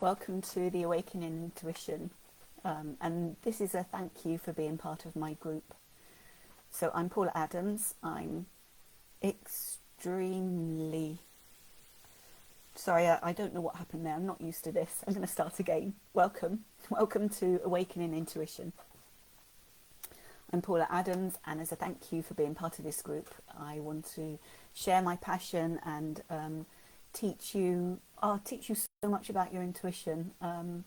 Welcome to the Awakening Intuition, and this is a thank you for being part of my group. So I'm Paula Adams. I'm extremely sorry, I don't know what happened there. I'm not used to this. I'm going to start again. Welcome to Awakening Intuition. I'm Paula Adams, and as a thank you for being part of this group, I want to share my passion and teach you so much about your intuition. I'm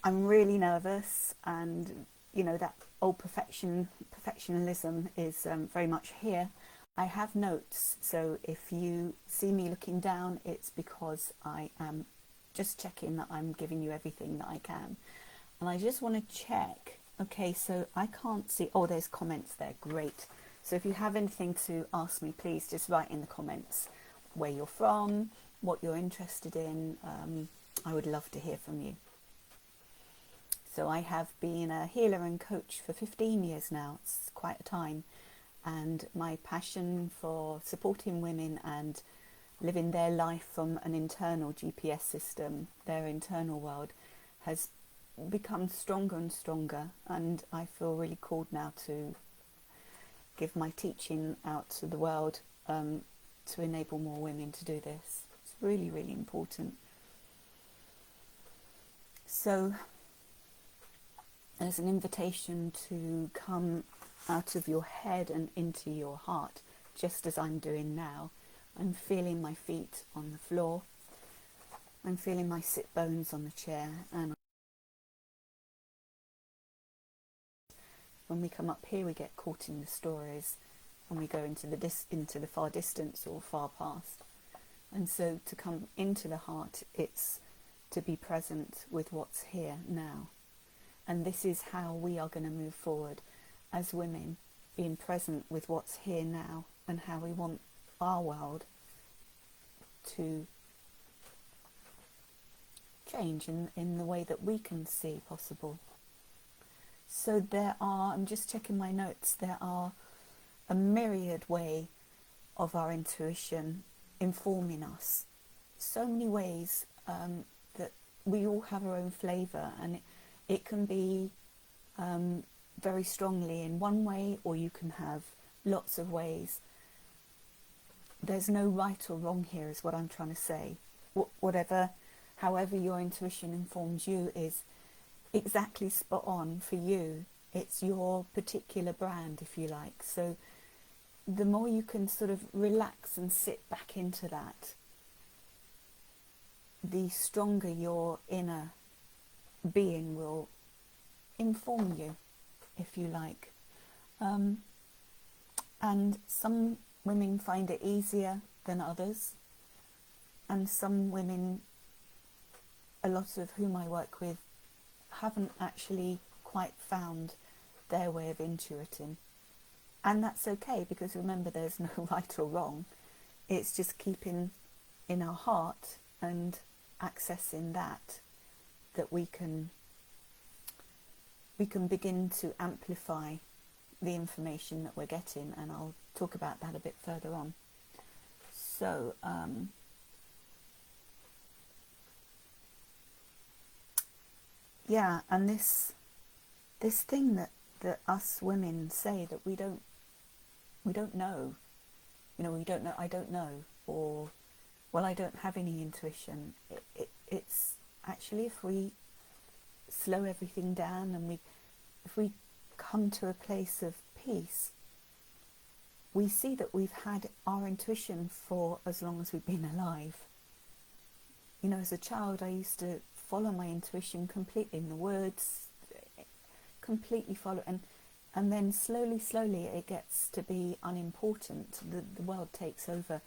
really nervous, and that old perfectionism is very much here. I have notes, so if you see me looking down, it's because I am just checking that I'm giving you everything that I can. And I just want to check. Okay, so I can't see. Oh, there's comments there. Great. So if you have anything to ask me, please just write in the comments where you're from, what you're interested in. I would love to hear from you. So I have been a healer and coach for 15 years now. It's quite a time. And my passion for supporting women and living their life from an internal GPS system, their internal world, has become stronger and stronger, and I feel really called now to give my teaching out to the world, to enable more women to do this. It's really, really important. So there's an invitation to come out of your head and into your heart, just as I'm doing now. I'm feeling my feet on the floor. I'm feeling my sit bones on the chair, and when we come up here, we get caught in the stories, and we go into the far distance or far past. And so to come into the heart, it's to be present with what's here now. And this is how we are going to move forward as women, being present with what's here now and how we want our world to change in the way that we can see possible. So I'm just checking my notes, there are a myriad way of our intuition informing us. So many ways that we all have our own flavour, and it can be very strongly in one way, or you can have lots of ways. There's no right or wrong here, is what I'm trying to say. However your intuition informs you is exactly spot on for you. It's your particular brand, if you like. So the more you can sort of relax and sit back into that, the stronger your inner being will inform you, if you like. And some women find it easier than others, and some women, a lot of whom I work with, haven't actually quite found their way of intuiting. And that's okay, because remember, there's no right or wrong. It's just keeping in our heart and accessing that we can begin to amplify the information that we're getting, and I'll talk about that a bit further on. So and this thing that us women say, that we don't know, I don't know, or, well, I don't have any intuition. It's actually, if we slow everything down and if we come to a place of peace, we see that we've had our intuition for as long as we've been alive. As a child, I used to follow my intuition completely in the woods, completely follow, and then slowly it gets to be unimportant. The world takes over,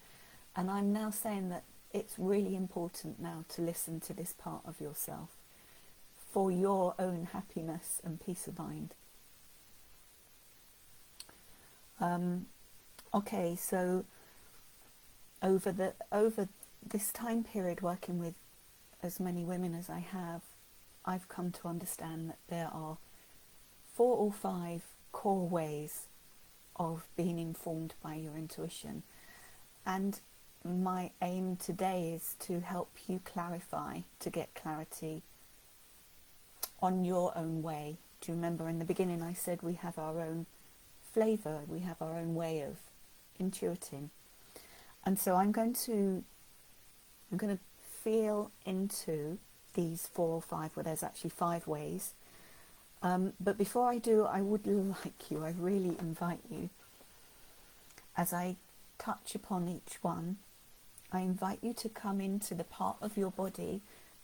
and I'm now saying that it's really important now to listen to this part of yourself for your own happiness and peace of mind. Okay, so over this time period, working with as many women as I have, I've come to understand that there are 4 or 5 core ways of being informed by your intuition. And my aim today is to help you clarify, to get clarity on your own way. Do you remember in the beginning I said we have our own flavour, we have our own way of intuiting. And so I'm going to feel into these 4 or 5, well, there's actually 5 ways. But before I do, I would like you, I really invite you, as I touch upon each one, I invite you to come into the part of your body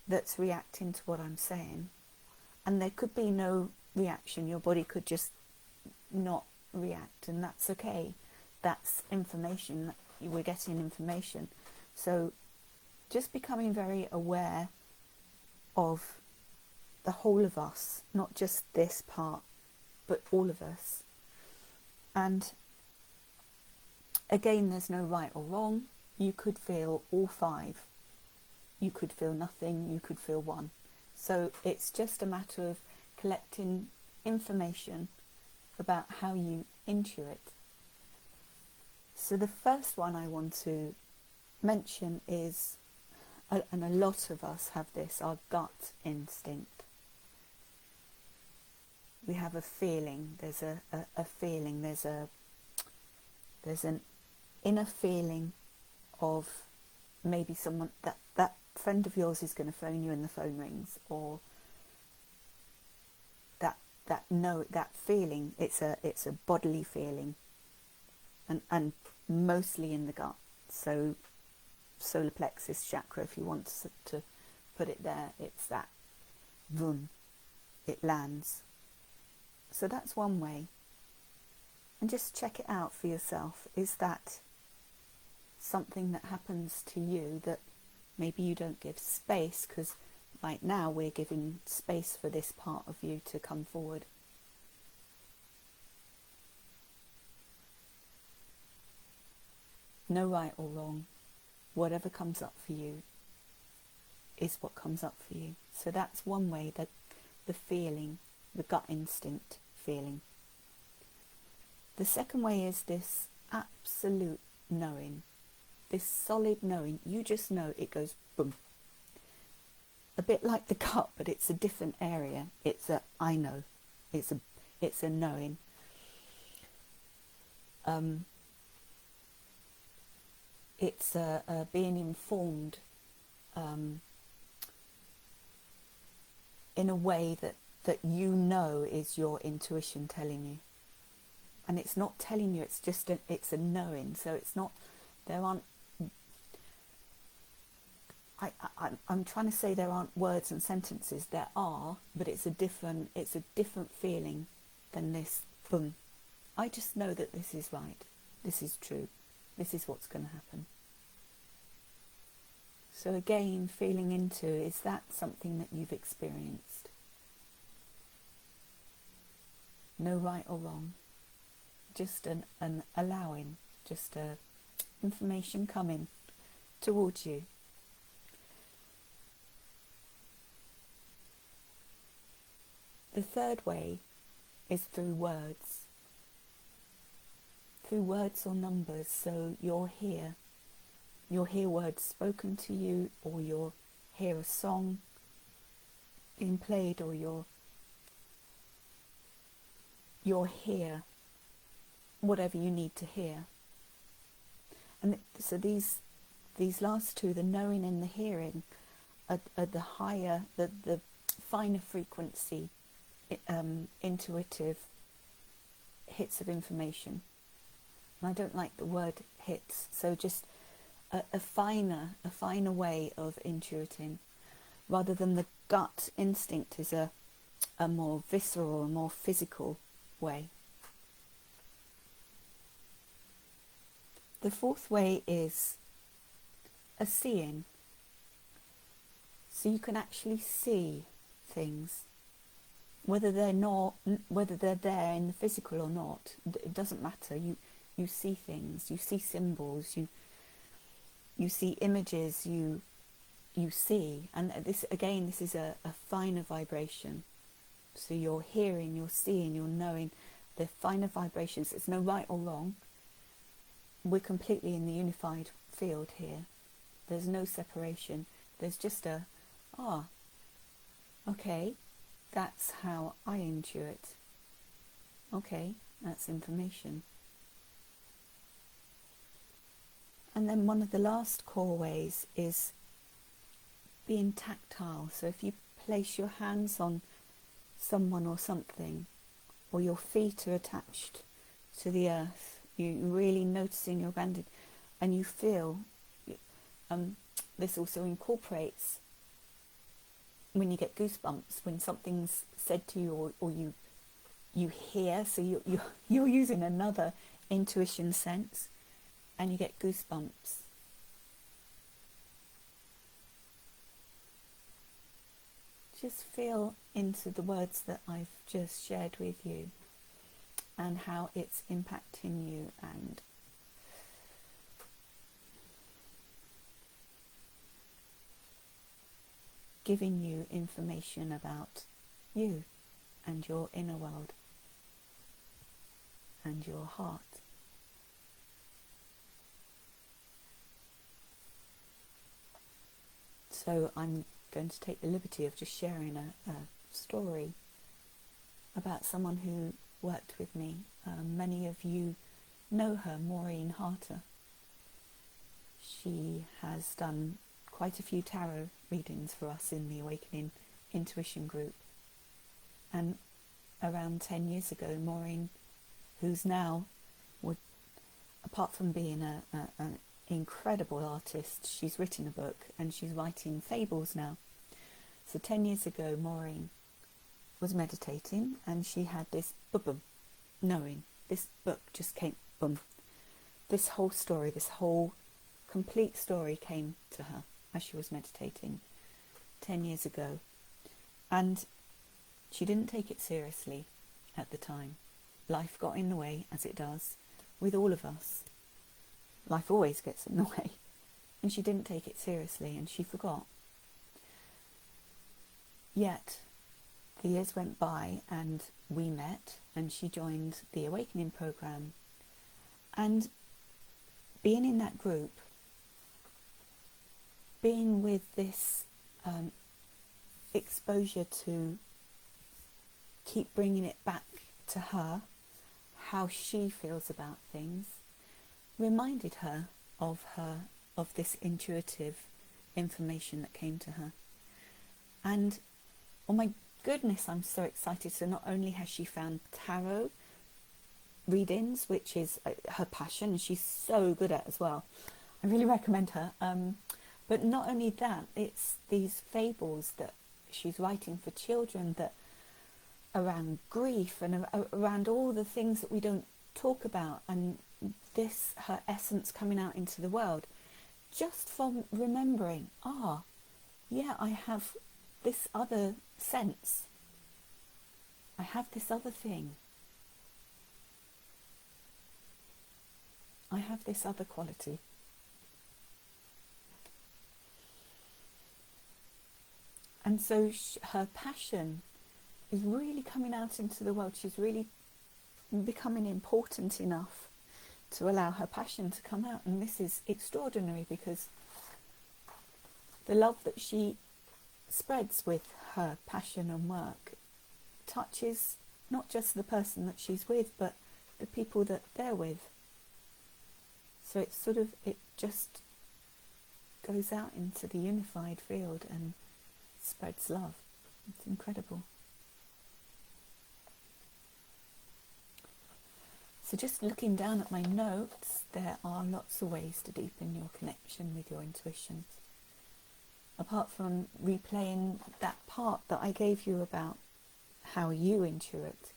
that's reacting to what I'm saying. And there could be no reaction, your body could just not react, and that's okay. That's information, we're getting information. So just becoming very aware of the whole of us, not just this part, but all of us. And again, there's no right or wrong. You could feel all 5. You could feel nothing, you could feel 1. So it's just a matter of collecting information about how you intuit. So the first one I want to mention is, and a lot of us have this, our gut instinct. We have a feeling, there's a feeling, there's an inner feeling of maybe someone, that friend of yours is going to phone you and the phone rings, or that feeling, it's a bodily feeling, and mostly in the gut. So solar plexus chakra, if you want to put it there, it's that boom, it lands. So that's one way. And just check it out for yourself. Is that something that happens to you that maybe you don't give space, because right now we're giving space for this part of you to come forward. No right or wrong. Whatever comes up for you is what comes up for you. So that's one way, that the feeling, the gut instinct feeling. The second way is this absolute knowing, this solid knowing. You just know, it goes boom. A bit like the gut, but it's a different area. It's a I know. It's a knowing. It's a being informed in a way that you know is your intuition telling you. And it's not telling you, it's just it's a knowing. So it's not, there aren't, I'm trying to say there aren't words and sentences. There are, but it's a different feeling than this boom. I just know that this is right. This is true. This is what's going to happen. So again, feeling into, is that something that you've experienced? No right or wrong. Just an allowing, just information coming towards you. The third way is through words. Through words or numbers. So you'll hear words spoken to you, or you'll hear a song being played, or you'll hear whatever you need to hear. And so these last two, the knowing and the hearing, are the higher, the finer frequency, intuitive hits of information. And I don't like the word hits, so just a finer way of intuiting, rather than the gut instinct is a more visceral, a more physical way. The fourth way is a seeing. So you can actually see things, whether they're there in the physical or not. It doesn't matter. You see things. You see symbols. You see images. You see, and this is a finer vibration. So you're hearing, you're seeing, you're knowing the finer vibrations. There's no right or wrong. we're completely in the unified field here. There's no separation. There's just okay, that's how I intuit. Okay, that's information. And then one of the last core ways is being tactile. So if you place your hands on someone or something, or your feet are attached to the earth, you really noticing you're grounded, and you feel, this also incorporates when you get goosebumps, when something's said to you, or you hear, so you're using another intuition sense, and you get goosebumps. Just feel into the words that I've just shared with you and how it's impacting you and giving you information about you and your inner world and your heart. So I'm going to take the liberty of just sharing a story about someone who worked with me. Many of you know her, Maureen Harter. She has done quite a few tarot readings for us in the Awakening Intuition group. And around 10 years ago, Maureen, who's now, apart from being an incredible artist, she's written a book and she's writing fables now. So 10 years ago, Maureen was meditating and she had this boom, knowing. This book just came, boom. This whole story, this whole complete story came to her as she was meditating 10 years ago. And she didn't take it seriously at the time. Life got in the way, as it does, with all of us. Life always gets in the way. And she didn't take it seriously and she forgot. Yet, the years went by and we met and she joined the Awakening program. And being in that group, being with this exposure to keep bringing it back to her, how she feels about things, reminded her of this intuitive information that came to her. And oh my goodness, I'm so excited. So not only has she found tarot readings, which is her passion, and she's so good at as well. I really recommend her. But not only that, it's these fables that she's writing for children that around grief and around all the things that we don't talk about, and this, her essence coming out into the world, just from remembering, yeah, I have this other sense. I have this other thing. I have this other quality. And so her passion is really coming out into the world. She's really becoming important enough to allow her passion to come out. And this is extraordinary because the love that she spreads with her passion and work touches not just the person that she's with, but the people that they're with. So it's sort of, it just goes out into the unified field and spreads love. It's incredible. So just looking down at my notes, there are lots of ways to deepen your connection with your intuition. Apart from replaying that part that I gave you about how you intuit,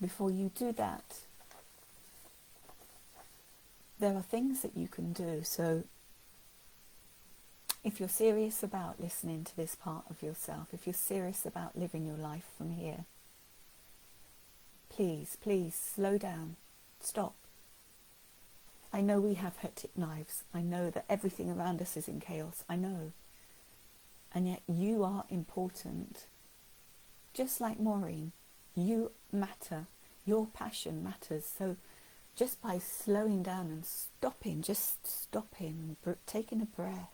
before you do that, there are things that you can do. So if you're serious about listening to this part of yourself, if you're serious about living your life from here, please slow down, stop. I know we have hectic lives. I know that everything around us is in chaos. I know. And yet you are important. Just like Maureen, you matter. Your passion matters. So just by slowing down and stopping, just stopping, taking a breath,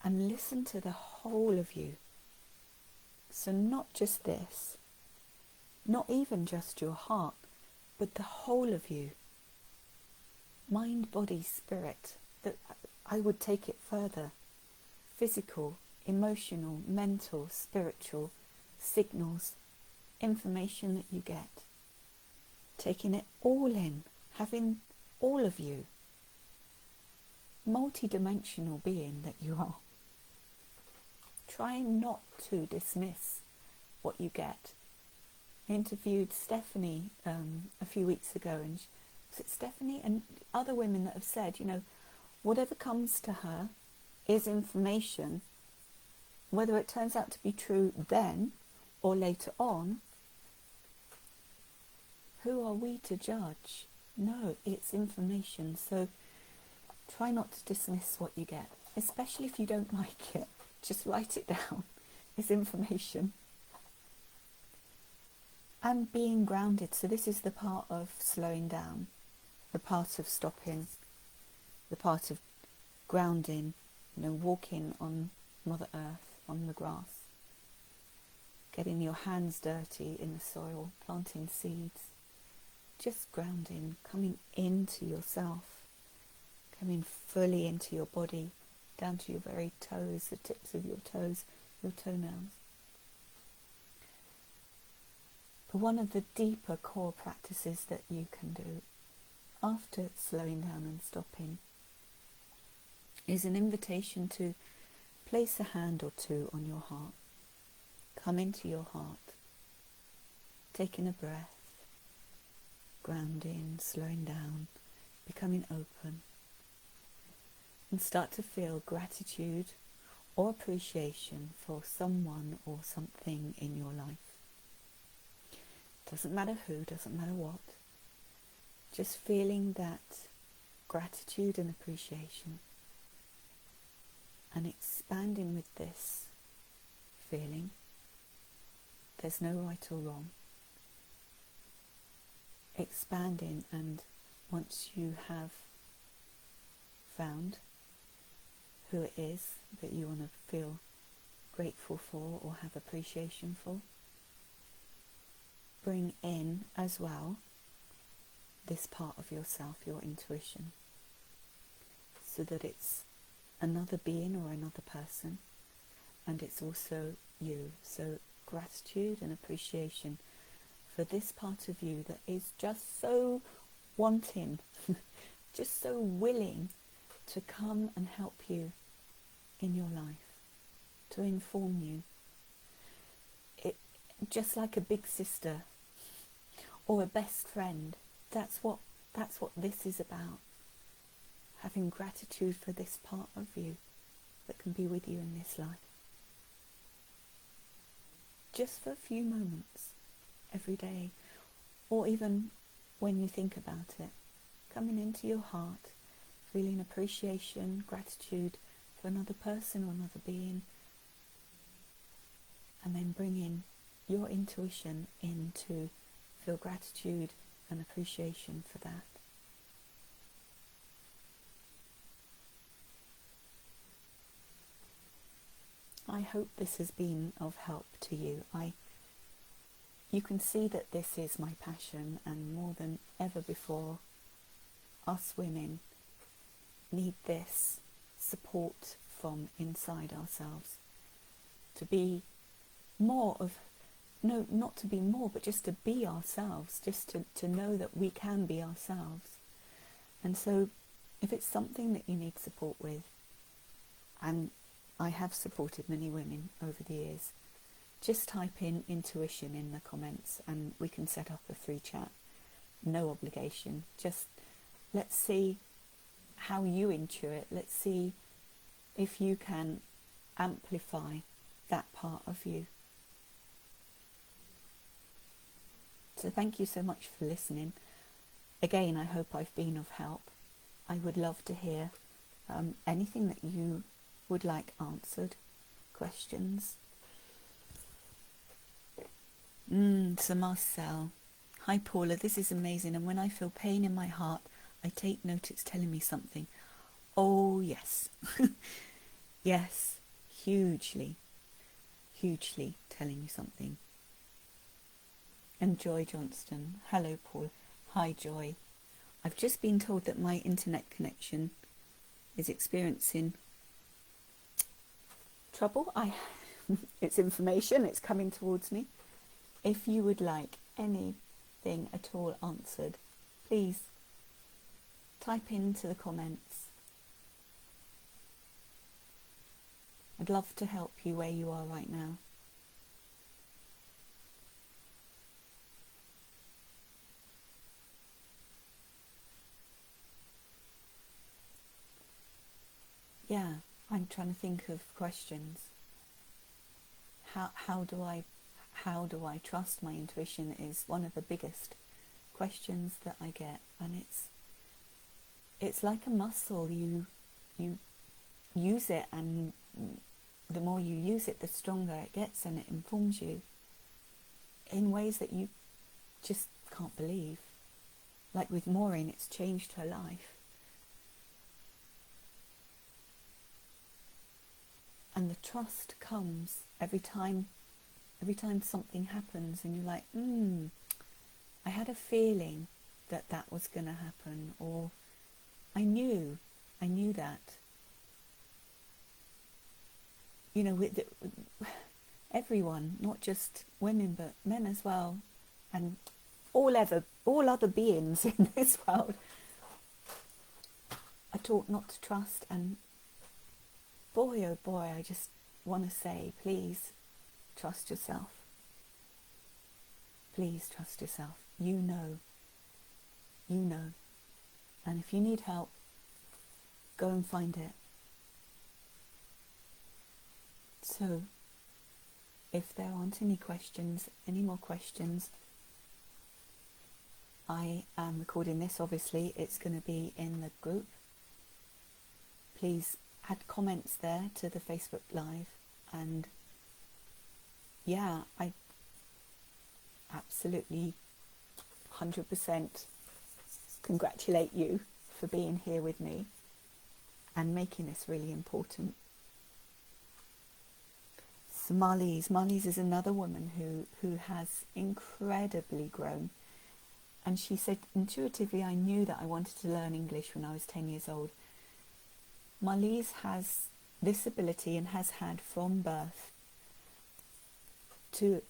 and listen to the whole of you. So not just this, not even just your heart, but the whole of you. Mind, body, spirit. That I would take it further. Physical, emotional, mental, spiritual, signals, information that you get. Taking it all in, having all of you. Multi-dimensional being that you are. Trying not to dismiss what you get. I interviewed Stephanie a few weeks ago, and was it Stephanie and other women that have said, whatever comes to her is information, whether it turns out to be true then or later on. Who are we to judge? No, it's information. So try not to dismiss what you get, especially if you don't like it. Just write it down. It's information. And being grounded. So this is the part of slowing down, the part of stopping, the part of grounding, walking on Mother Earth, on the grass, getting your hands dirty in the soil, planting seeds, just grounding, coming into yourself, coming fully into your body, down to your very toes, the tips of your toes, your toenails. But one of the deeper core practices that you can do after slowing down and stopping is an invitation to place a hand or two on your heart. Come into your heart, taking a breath, grounding, slowing down, becoming open, and start to feel gratitude or appreciation for someone or something in your life. Doesn't matter who, doesn't matter what. Just feeling that gratitude and appreciation, and expanding with this feeling. There's no right or wrong. Expanding, and once you have found who it is that you want to feel grateful for or have appreciation for, bring in as well this part of yourself, your intuition, so that it's another being or another person, and it's also you. So gratitude and appreciation for this part of you that is just so wanting, just so willing to come and help you in your life, to inform you. It just like a big sister or a best friend. That's what this is about. Having gratitude for this part of you that can be with you in this life. Just for a few moments every day, or even when you think about it, coming into your heart, feeling appreciation, gratitude for another person or another being, and then bringing your intuition in to feel gratitude and appreciation for that. I hope this has been of help to you. You can see that this is my passion, and more than ever before, us women need this support from inside ourselves to be more of, no, not to be more, but just to be ourselves, just to know that we can be ourselves. And so if it's something that you need support with, and I have supported many women over the years, just type in intuition in the comments and we can set up a free chat. No obligation. Just let's see how you intuit. Let's see if you can amplify that part of you. So thank you so much for listening. Again, I hope I've been of help. I would love to hear anything that you would like answered, questions. Sir Marcel. Hi Paula, this is amazing, and when I feel pain in my heart, I take note it's telling me something. Oh yes. Yes, hugely telling you something. And Joy Johnston. Hello Paul. Hi Joy. I've just been told that my internet connection is experiencing trouble. It's information, it's coming towards me. If you would like anything at all answered, please type into the comments. I'd love to help you where you are right now. Yeah, I'm trying to think of questions. How do I trust my intuition is one of the biggest questions that I get, and it's like a muscle. You use it, and the more you use it, the stronger it gets, and it informs you in ways that you just can't believe. Like with Maureen, it's changed her life. And the trust comes every time something happens and you're like, I had a feeling that was going to happen, or I knew that. You know, with everyone, not just women, but men as well, and all other beings in this world are taught not to trust. And boy, oh boy, I just want to say, please trust yourself. Please trust yourself. You know. And if you need help, go and find it. So, if there aren't any more questions, I am recording this, obviously. It's going to be in the group. Please add comments there to the Facebook Live. And yeah, I absolutely 100% congratulate you for being here with me and making this really important. So Marlies is another woman who has incredibly grown. And she said, intuitively, I knew that I wanted to learn English when I was 10 years old. Marlies has this ability, and has had from birth, to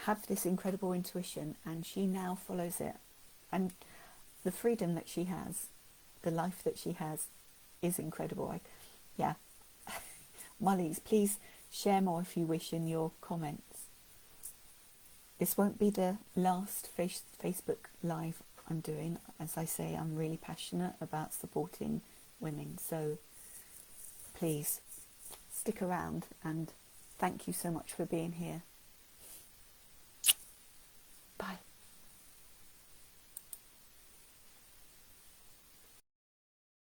have this incredible intuition, and she now follows it. And the freedom that she has, the life that she has, is incredible. Marlies, please share more if you wish in your comments. This won't be the last Facebook Live I'm doing. As I say, I'm really passionate about supporting women, so please stick around, and thank you so much for being here.